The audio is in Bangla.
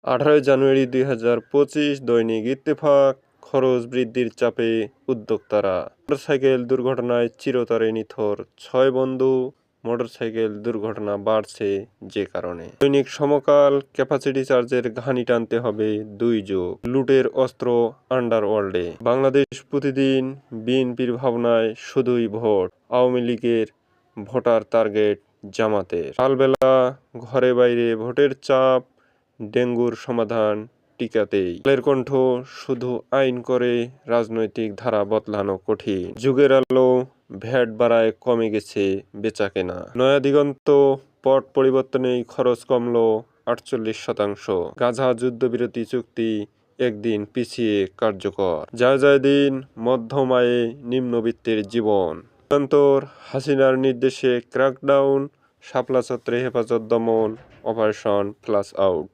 18 জানুয়ারি 2025 দৈনিক ইত্তেফাক। খরচ বৃদ্ধির চাপে উদ্যোক্তারা। মোটরসাইকেল দুর্ঘটনায় চিরতরে নিথর 6 বন্ধু। মোটরসাইকেল দুর্ঘটনা বাড়ছে যে কারণে। দৈনিক সমকাল। ক্যাপাসিটি চার্জের ঘানি টানতে হবে 2 যুগ। লুটের অস্ত্র আন্ডারওয়ার্ল্ডে। বাংলাদেশ প্রতিদিন। বিএনপির ভাবনায় শুধুই ভোট। আওয়ামী লীগের ভোটার টার্গেট জামাতের। কালবেলা ঘরে বাইরে ভোটের চাপ। ডেঙ্গুর সমাধান টিকাতেই। কালের কণ্ঠ। শুধু আইন করে রাজনৈতিক ধারা বদলানো কঠিন। যুগের আলো। ভ্যাট বাড়ায় কমে গেছে বেচাকেনা। নয়া দিগন্ত। পট পরিবর্তনেই খরচ কমল 48%। গাজা যুদ্ধবিরতি চুক্তি একদিন পিছিয়ে কার্যকর। যায় দিন মধ্যম আয়ে নিম্নবিত্তের জীবন। যুগান্তর। হাসিনার নির্দেশে ক্র্যাকডাউন। শাপলা চত্বরে হেফাজত দমন। Operation flush out.